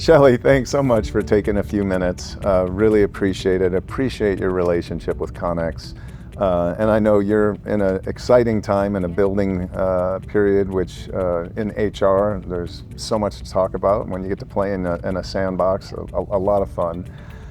Shelley, thanks so much for taking a few minutes. Really appreciate it. Appreciate your relationship with Connex. And I know you're in an exciting time in a building period, which in HR, there's so much to talk about. When you get to play in a sandbox, a lot of fun.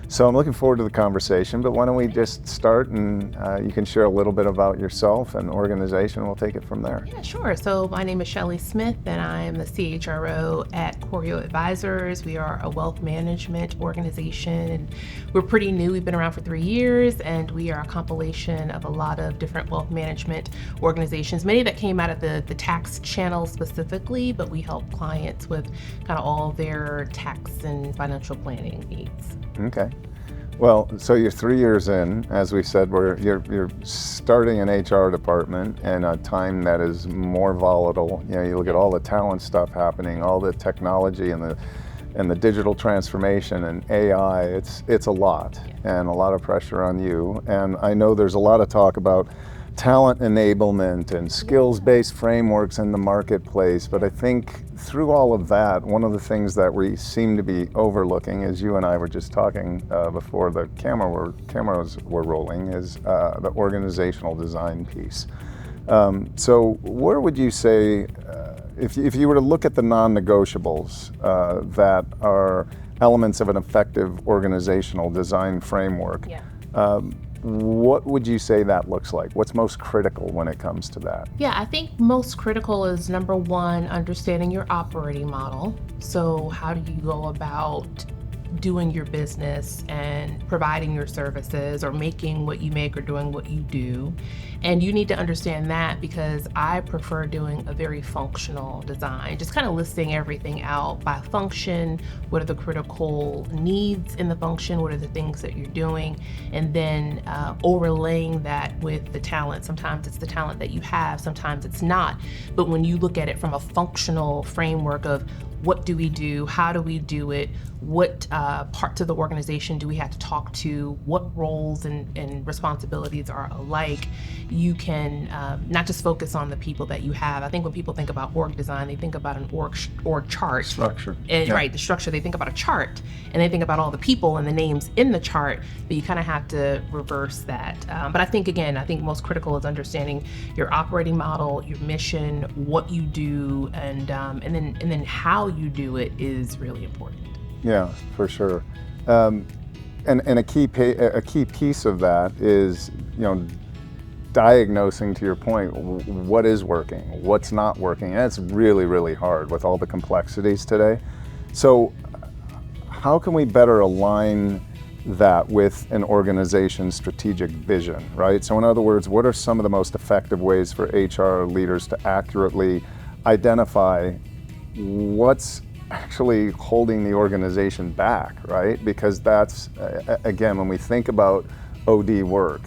So I'm looking forward to the conversation, but why don't we just start and you can share a little bit about yourself and organization, we'll take it from there. Yeah, sure. So my name is Shelley Smith and I am the CHRO at Choreo Advisors. We are a wealth management organization and we're pretty new. We've been around for 3 years and we are a compilation of a lot of different wealth management organizations, many that came out of the tax channel specifically, but we help clients with kind of all their tax and financial planning needs. Okay. Well, so you're 3 years in, as we said, you're starting an HR department in a time that is more volatile. You know, you look at all the talent stuff happening, all the technology and the digital transformation and AI, it's a lot and a lot of pressure on you. And I know there's a lot of talk about talent enablement and skills-based frameworks in the marketplace, but I think through all of that, one of the things that we seem to be overlooking, as you and I were just talking before the cameras were rolling, is the organizational design piece. So where would you say, if you were to look at the non-negotiables that are elements of an effective organizational design framework, what would you say that looks like? What's most critical when it comes to that? Yeah, I think most critical is number one, understanding your operating model. So how do you go about doing your business and providing your services or making what you make or doing what you do? And you need to understand that because I prefer doing a very functional design, just kind of listing everything out by function. What are the critical needs in the function? What are the things that you're doing? And then overlaying that with the talent. Sometimes it's the talent that you have, sometimes it's not. But when you look at it from a functional framework of what do we do? How do we do it? What parts of the organization do we have to talk to? What roles and responsibilities are alike? You can not just focus on the people that you have. I think when people think about org design, they think about an org chart. Structure. And, Right, the structure. They think about a chart and they think about all the people and the names in the chart, but you kind of have to reverse that. But I think most critical is understanding your operating model, your mission, what you do, and then how you do it is really important. Yeah, for sure. And a key piece of that is, diagnosing, to your point, what is working, what's not working. And it's really, really hard with all the complexities today. So how can we better align that with an organization's strategic vision, right? So in other words, what are some of the most effective ways for HR leaders to accurately identify what's actually holding the organization back, right? Because that's, again, when we think about OD work,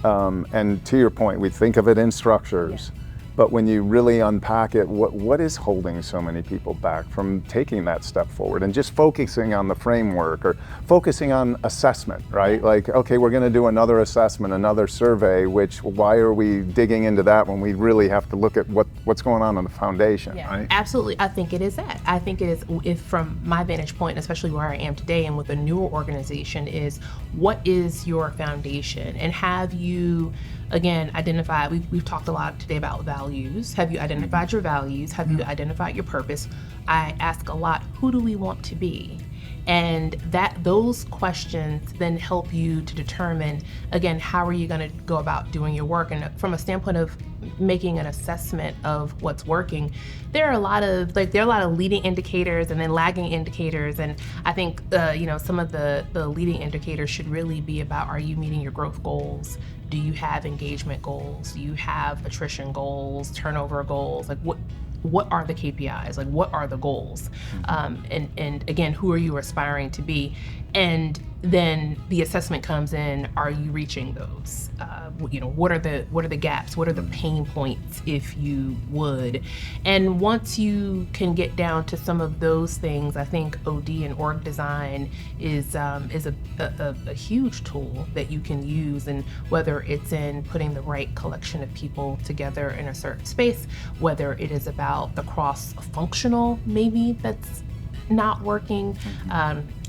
and to your point, we think of it in structures, but when you really unpack it, what is holding so many people back from taking that step forward and just focusing on the framework or focusing on assessment, right? Like, okay, we're going to do another assessment, another survey, why are we digging into that when we really have to look at what's going on the foundation, right? Absolutely. I think it is that. I think it is, if from my vantage point, especially where I am today and with a newer organization, is what is your foundation? And have you, again, identified, we've talked a lot today about values. Have you identified your values? Have you identified your purpose? I ask a lot, who do we want to be? And those questions then help you to determine, again, how are you going to go about doing your work? And from a standpoint of making an assessment of what's working, there are a lot of leading indicators and then lagging indicators. And I think some of the leading indicators should really be about, are you meeting your growth goals? Do you have engagement goals? Do you have attrition goals, turnover goals? Like what are the KPIs? Like what are the goals? And again, who are you aspiring to be? And then the assessment comes in, are you reaching those? What are the gaps? What are the pain points, if you would? And once you can get down to some of those things, I think OD and org design is a huge tool that you can use, and whether it's in putting the right collection of people together in a certain space, whether it is about the cross-functional maybe that's not working.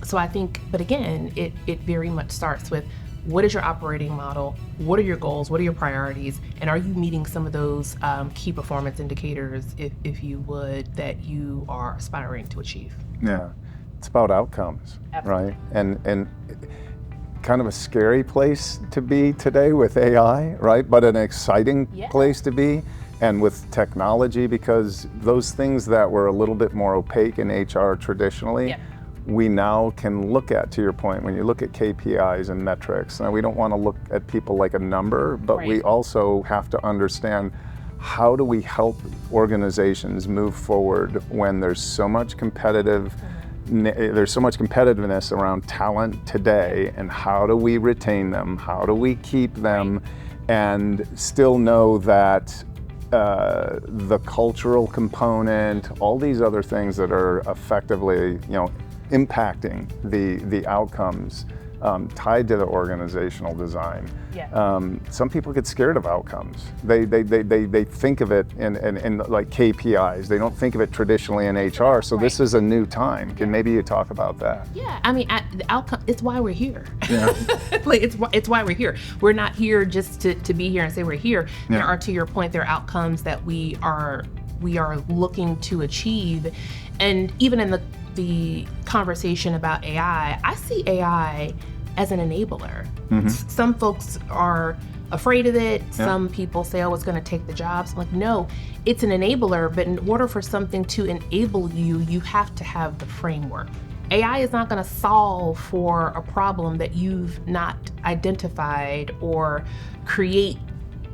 So I think, but again, it very much starts with, what is your operating model? What are your goals? What are your priorities? And are you meeting some of those key performance indicators, if you would, that you are aspiring to achieve? Yeah, it's about outcomes, Absolutely. right? And kind of a scary place to be today with AI, right? But an exciting place to be, and with technology, because those things that were a little bit more opaque in HR traditionally, we now can look at, to your point, when you look at KPIs and metrics. Now, we don't want to look at people like a number, but we also have to understand, how do we help organizations move forward when there's so much competitiveness around talent today, and how do we retain them? How do we keep them and still know that the cultural component, all these other things that are effectively, impacting the outcomes tied to the organizational design. Some people get scared of outcomes. They think of it in like KPIs. They don't think of it traditionally in HR. So this is a new time. Can maybe you talk about that? Yeah, I mean, the outcome, it's why we're here. Yeah. Like, it's why we're here. We're not here just to be here and say we're here. There are, to your point, there are outcomes that we are looking to achieve. And even in the conversation about AI, I see AI as an enabler. Some folks are afraid of it. Some people say, oh, it's going to take the jobs. I'm like, no, it's an enabler, but in order for something to enable you, you have to have the framework. AI is not going to solve for a problem that you've not identified or create,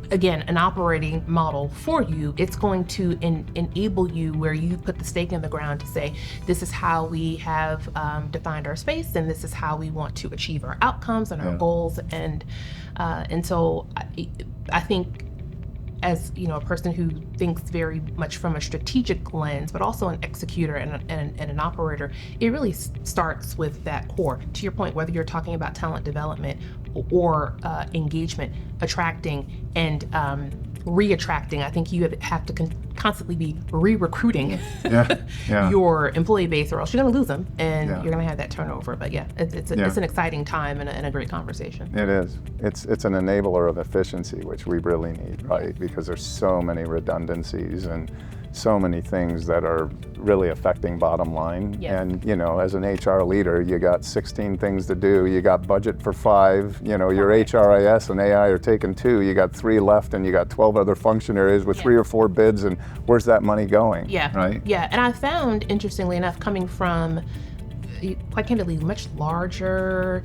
again, an operating model for you. It's going to enable you, where you put the stake in the ground to say, this is how we have defined our space, and this is how we want to achieve our outcomes and our goals. And so I think, as a person who thinks very much from a strategic lens, but also an executor and an operator, it really starts with that core. To your point, whether you're talking about talent development or engagement, attracting and re-attracting, I think you have to constantly be re-recruiting your employee base, or else you're going to lose them, and you're going to have that turnover. But it's an exciting time and a great conversation. It is. It's an enabler of efficiency, which we really need, right? Because there's so many redundancies and so many things that are really affecting bottom line. And as an HR leader, you got 16 things to do. You got budget for 5. Your HRIS and AI are taking 2. You got 3 left, and you got 12 other function areas with 3 or 4 bids. And where's that money going? Right? Yeah. And I found, interestingly enough, coming from, quite candidly, much larger,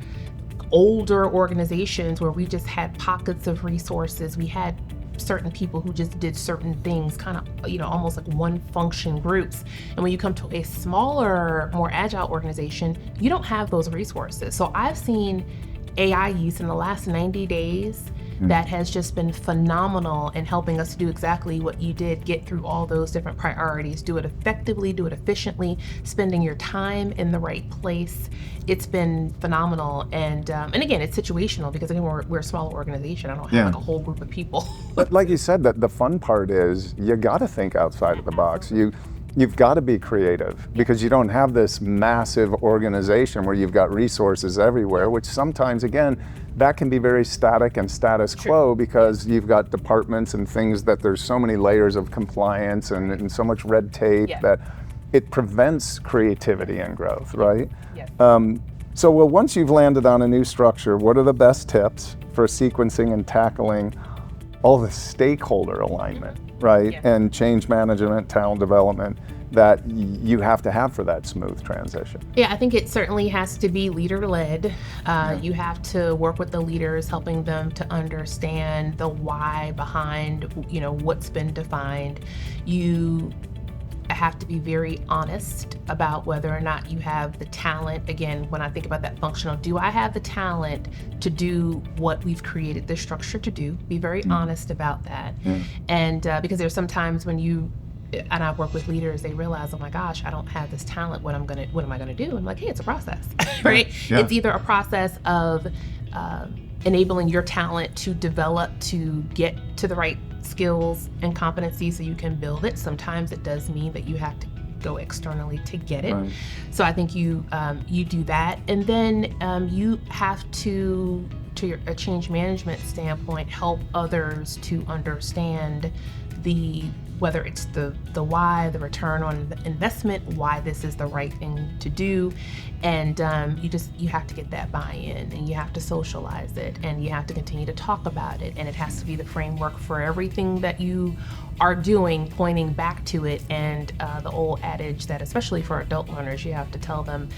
older organizations where we just had pockets of resources. We had certain people who just did certain things, kind of, almost like one function groups. And when you come to a smaller, more agile organization, you don't have those resources. So I've seen AI use in the last 90 days that has just been phenomenal in helping us to do exactly what you did, get through all those different priorities, do it effectively, do it efficiently, spending your time in the right place. It's been phenomenal. And again, it's situational, because again, we're a small organization. I don't have like a whole group of people. But like you said, the fun part is you got to think outside of the box. You've got to be creative, because you don't have this massive organization where you've got resources everywhere, which sometimes, again, that can be very static and status quo, because you've got departments and things that there's so many layers of compliance and so much red tape that it prevents creativity and growth, right? So once you've landed on a new structure, what are the best tips for sequencing and tackling all the stakeholder alignment, right? And change management, talent development that you have to have for that smooth transition? Yeah, I think it certainly has to be leader-led. You have to work with the leaders, helping them to understand the why behind, what's been defined. You have to be very honest about whether or not you have the talent. Again, when I think about that functional, do I have the talent to do what we've created this structure to do? Be very honest about that. And because there's sometimes when and I work with leaders, they realize, oh my gosh, I don't have this talent. What am I gonna do? I'm like, hey, it's a process, right? It's either a process of enabling your talent to develop, to get to the right skills and competencies so you can build it. Sometimes it does mean that you have to go externally to get it. Right. So I think you do that, and then you have to a change management standpoint, help others to understand whether it's the why, the return on investment, why this is the right thing to do, and you have to get that buy-in, and you have to socialize it, and you have to continue to talk about it, and it has to be the framework for everything that you are doing, pointing back to it. And the old adage that, especially for adult learners, you have to tell them,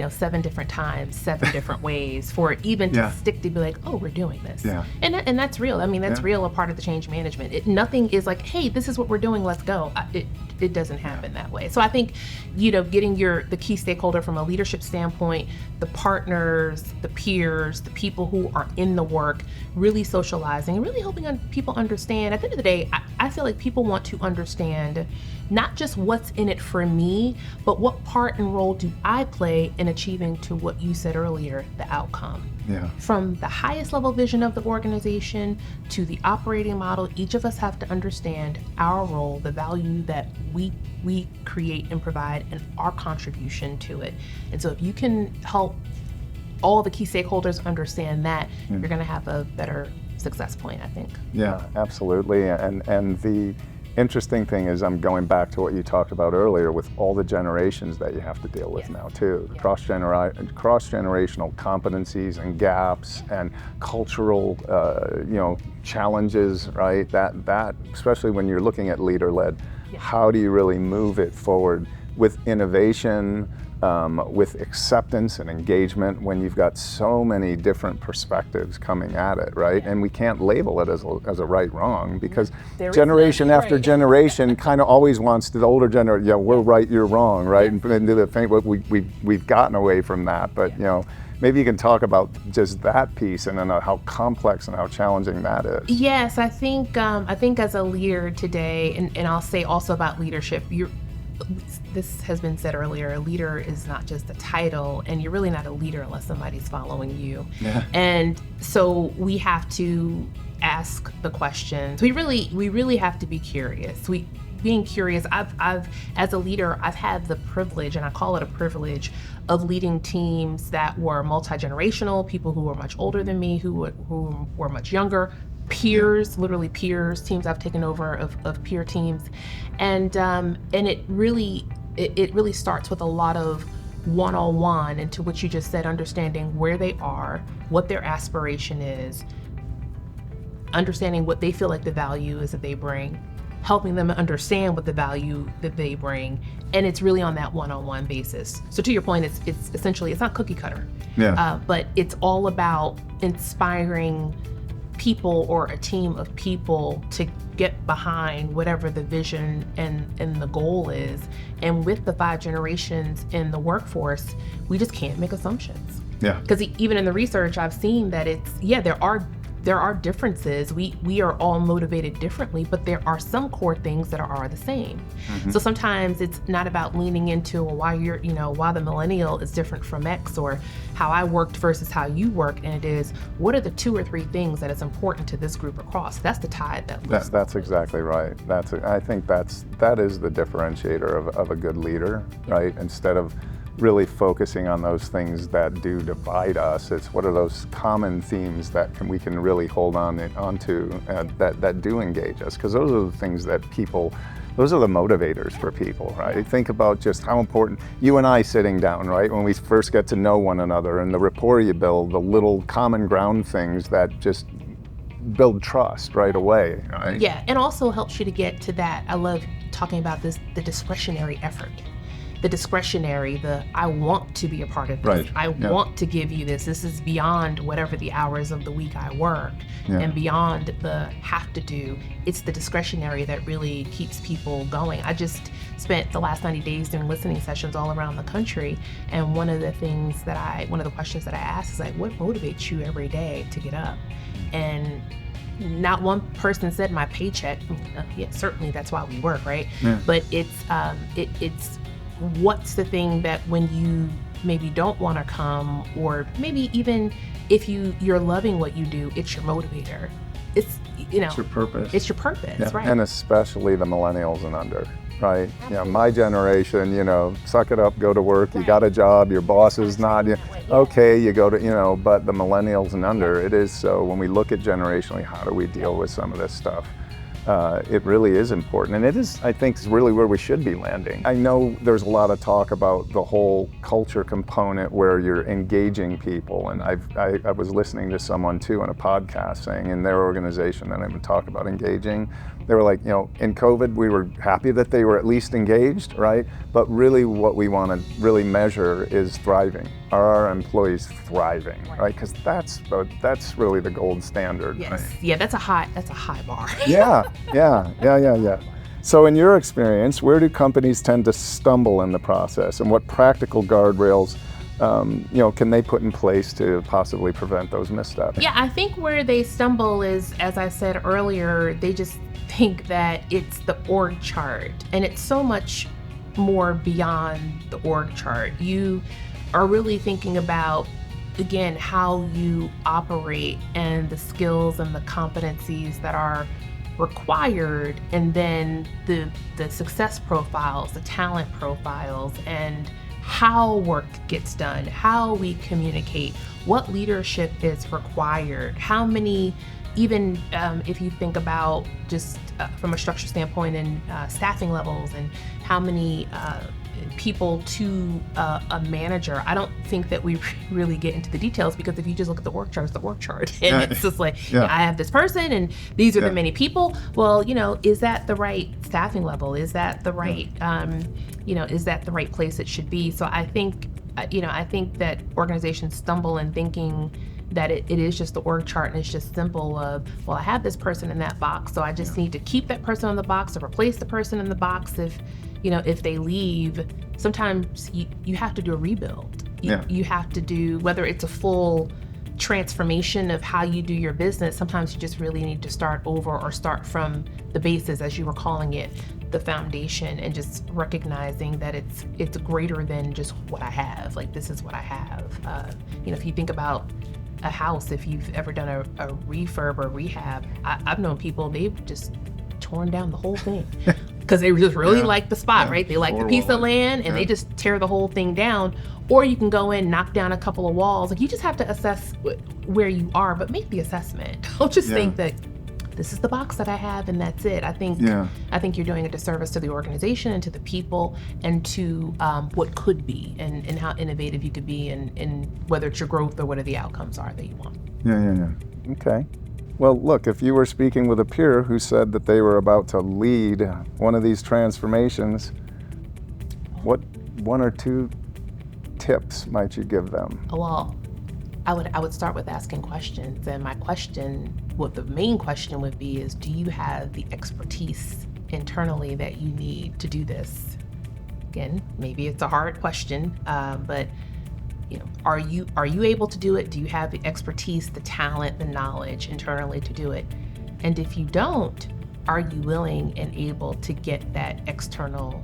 7 different times, 7 different ways for it even to stick, to be like, oh, we're doing this. Yeah. And that's real. I mean, that's real, a part of the change management. Nothing is like, hey, this is what we're doing, let's go. It doesn't happen that way. So I think, getting the key stakeholder from a leadership standpoint, the partners, the peers, the people who are in the work, really socializing and really helping people understand. At the end of the day, I feel like people want to understand not just what's in it for me, but what part and role do I play in achieving, to what you said earlier, the outcome. Yeah. From the highest level vision of the organization to the operating model, each of us have to understand our role, the value that we create and provide, and our contribution to it. And so if you can help all the key stakeholders understand that, you're going to have a better success point, I think. Yeah, absolutely. And the interesting thing is, I'm going back to what you talked about earlier with all the generations that you have to deal with now too. Yeah. Cross-generational competencies and gaps and cultural challenges, right? That especially when you're looking at leader-led, how do you really move it forward with innovation, with acceptance and engagement, when you've got so many different perspectives coming at it, right? And we can't label it as a right-wrong, because generation after generation kind of always wants to, the older generation, we're right, you're wrong, right? And into the faint, we've gotten away from that, but maybe you can talk about just that piece, and then how complex and how challenging that is. Yes, I think as a leader today, and I'll say also about leadership, this has been said earlier, a leader is not just a title, and you're really not a leader unless somebody's following you. Yeah. And so we have to ask the questions. We really have to be curious. Being curious, I've as a leader, I've had the privilege, and I call it a privilege, of leading teams that were multi-generational, people who were much older than me, who were much younger, peers, literally peers, teams I've taken over of peer teams. And it really starts with a lot of one-on-one, and to what you just said, understanding where they are, what their aspiration is, understanding what they feel like the value is that they bring, helping them understand what the value that they bring, and it's really on that one-on-one basis. So to your point, it's essentially, it's not cookie cutter, but it's all about inspiring people, or a team of people, to get behind whatever the vision and the goal is. And with the 5 generations in the workforce, we just can't make assumptions. Yeah. Because even in the research, I've seen that there are differences. We are all motivated differently, but there are some core things that are the same. Mm-hmm. So sometimes it's not about leaning into why the millennial is different from X, or how I worked versus how you work, and it is, what are the 2 or 3 things that is important to this group across? That's the tide that's exactly right. I think that is the differentiator of a good leader, right? Instead of really focusing on those things that do divide us, it's what are those common themes that we can really hold onto that do engage us, because those are the things that those are the motivators for people, right? Think about just how important, you and I sitting down, right? When we first get to know one another, and the rapport you build, the little common ground things that just build trust right away, right? Yeah, and also helps you to get to that. I love talking about this, the discretionary effort. The discretionary, I want to be a part of this. Right. I want to give you this. This is beyond whatever the hours of the week I work, and beyond the have to do. It's the discretionary that really keeps people going. I just spent the last 90 days doing listening sessions all around the country, and one of the questions that I asked is like, what motivates you every day to get up? And not one person said my paycheck. Yeah, certainly that's why we work, right? Yeah. But it's what's the thing that when you maybe don't want to come, or maybe even if you're loving what you do, it's your motivator. It's your purpose. It's your purpose, right? And especially the millennials and under. right? My generation, suck it up, go to work, you got a job, your boss is not, okay, you go to, but the millennials and under, it is so. When we look at generationally, how do we deal with some of this stuff? It really is important, and it is, I think, is really where we should be landing. I know there's a lot of talk about the whole culture component where you're engaging people, and I was listening to someone too on a podcast saying in their organization, they don't even talk about engaging. They were like, in COVID, we were happy that they were at least engaged, right? But really what we want to really measure is thriving. Are our employees thriving, right? Because that's really the gold standard. Yes. Right? Yeah, that's a high bar. Yeah. So in your experience, where do companies tend to stumble in the process, and what practical guardrails can they put in place to possibly prevent those missteps? Yeah, I think where they stumble is, as I said earlier, they just think that it's the org chart, and it's so much more beyond the org chart. You are really thinking about, again, how you operate and the skills and the competencies that are required, and then the success profiles, the talent profiles, and how work gets done, how we communicate, what leadership is required, how many, even if you think about just from a structure standpoint and staffing levels, and how many people to a manager. I don't think that we really get into the details, because if you just look at the org chart, it's the org chart. And it's just like, I have this person and these are the many people. Well, is that the right staffing level? Is that the right, is that the right place it should be? So I think, I think that organizations stumble in thinking that it is just the org chart, and it's just simple of, well, I have this person in that box, so I just need to keep that person on the box or replace the person in the box if they leave. Sometimes you have to do a rebuild. You have to do, whether it's a full transformation of how you do your business, sometimes you just really need to start over, or start from the basis, as you were calling it, the foundation, and just recognizing that it's greater than just what I have. Like, this is what I have. If you think about a house, if you've ever done a refurb or rehab, I've known people, they've just torn down the whole thing because they just really like the spot, right? They like the piece of land, and they just tear the whole thing down. Or you can go in, knock down a couple of walls. Like, you just have to assess where you are, but make the assessment. Don't just think that this is the box that I have and that's it. I think you're doing a disservice to the organization and to the people, and to what could be, and how innovative you could be, and whether it's your growth or what are the outcomes are that you want. Okay. Well, look, if you were speaking with a peer who said that they were about to lead one of these transformations, what one or two tips might you give them? Well, I would start with asking questions, and the main question would be is, do you have the expertise internally that you need to do this? Again, maybe it's a hard question, but are you able to do it? Do you have the expertise, the talent, the knowledge internally to do it? And if you don't, are you willing and able to get that external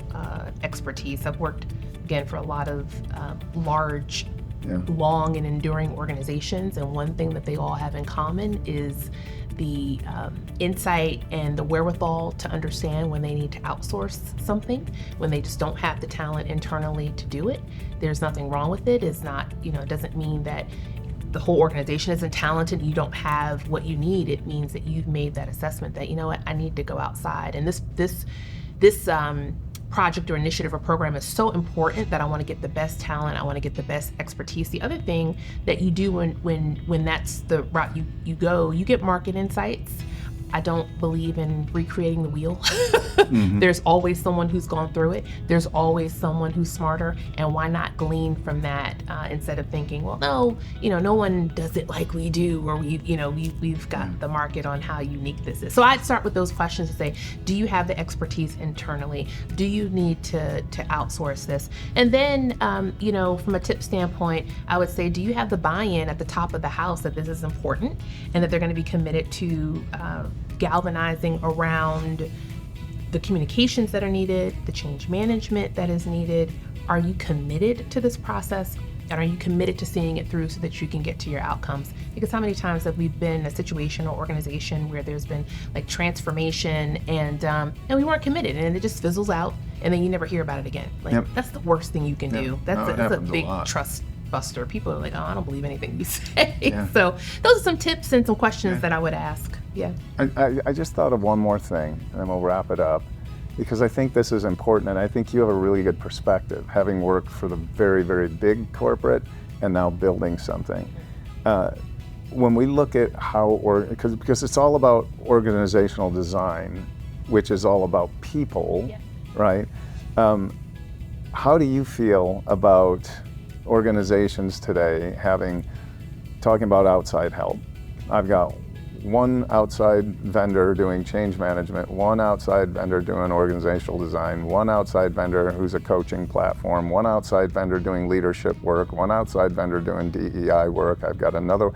expertise? I've worked, again, for a lot of large, long and enduring organizations, and one thing that they all have in common is the insight and the wherewithal to understand when they need to outsource something, when they just don't have the talent internally to do it. There's nothing wrong with it. It's not, it doesn't mean that the whole organization isn't talented and you don't have what you need. It means that you've made that assessment that, I need to go outside. And this project or initiative or program is so important that I want to get the best talent. I want to get the best expertise. The other thing that you do when that's the route you go, you get market insights. I don't believe in recreating the wheel. There's always someone who's gone through it. There's always someone who's smarter, and why not glean from that instead of thinking, well, no, no one does it like we do, or we've got the market on how unique this is. So I'd start with those questions to say, do you have the expertise internally? Do you need to outsource this? And then, from a tip standpoint, I would say, do you have the buy-in at the top of the house that this is important and that they're going to be committed to galvanizing around the communications that are needed, the change management that is needed? Are you committed to this process? And are you committed to seeing it through so that you can get to your outcomes? Because how many times have we been in a situation or organization where there's been like transformation and we weren't committed, and it just fizzles out, and then you never hear about it again. Like, Yep. that's the worst thing you can Yep. do. No, That's it a happens a big lot. trust buster. People are like, oh, I don't believe anything you say. Yeah. So those are some tips and some questions that I would ask. Yeah. I just thought of one more thing, and then we'll wrap it up, because I think this is important, and I think you have a really good perspective, having worked for the very, very big corporate and now building something. When we look at how, because it's all about organizational design, which is all about people, right? How do you feel about organizations today talking about outside help? I've got one outside vendor doing change management, one outside vendor doing organizational design, one outside vendor who's a coaching platform, one outside vendor doing leadership work, one outside vendor doing DEI work. I've got another,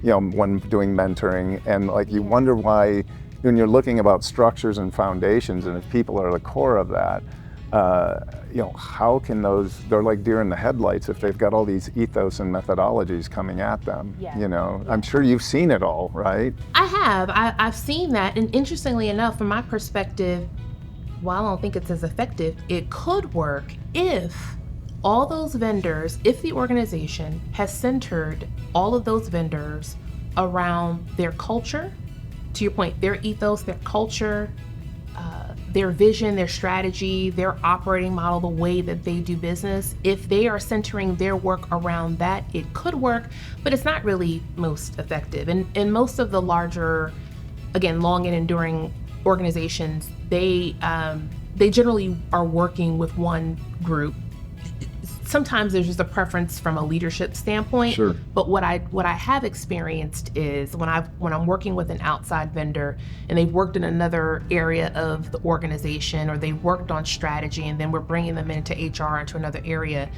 one doing mentoring, and like you wonder why when you're looking about structures and foundations, and if people are the core of that, how can they're like deer in the headlights if they've got all these ethos and methodologies coming at them. I'm sure you've seen it all, right? I have. I've seen that. And interestingly enough, from my perspective, while I don't think it's as effective, it could work if all those vendors, if the organization has centered all of those vendors around their culture, to your point, their ethos, their culture, their vision, their strategy, their operating model, the way that they do business. If they are centering their work around that, it could work, but it's not really most effective. And most of the larger, again, long and enduring organizations, they generally are working with one group. Sometimes there's just a preference from a leadership standpoint. Sure. But what I have experienced is when I'm working with an outside vendor and they've worked in another area of the organization, or they've worked on strategy, and then we're bringing them into HR, into another area,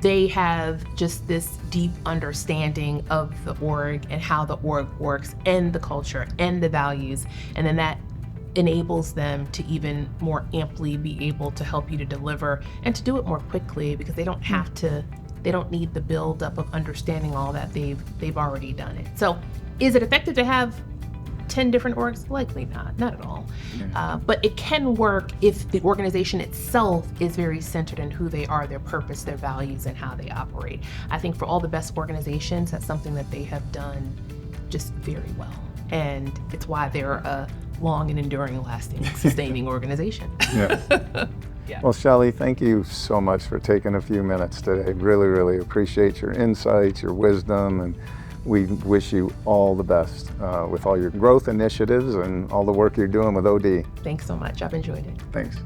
they have just this deep understanding of the org and how the org works and the culture and the values, and then that enables them to even more amply be able to help you to deliver and to do it more quickly, because they don't have to, they don't need the build up of understanding all that. They've already done it. So is it effective to have 10 different orgs? Likely not at all. But it can work if the organization itself is very centered in who they are, their purpose, their values, and how they operate. I think for all the best organizations, that's something that they have done just very well. And it's why they're a long and enduring, lasting, sustaining organization. Well, Shelley, thank you so much for taking a few minutes today. Really, really appreciate your insights, your wisdom, and we wish you all the best with all your growth initiatives and all the work you're doing with OD. Thanks so much. I've enjoyed it. Thanks.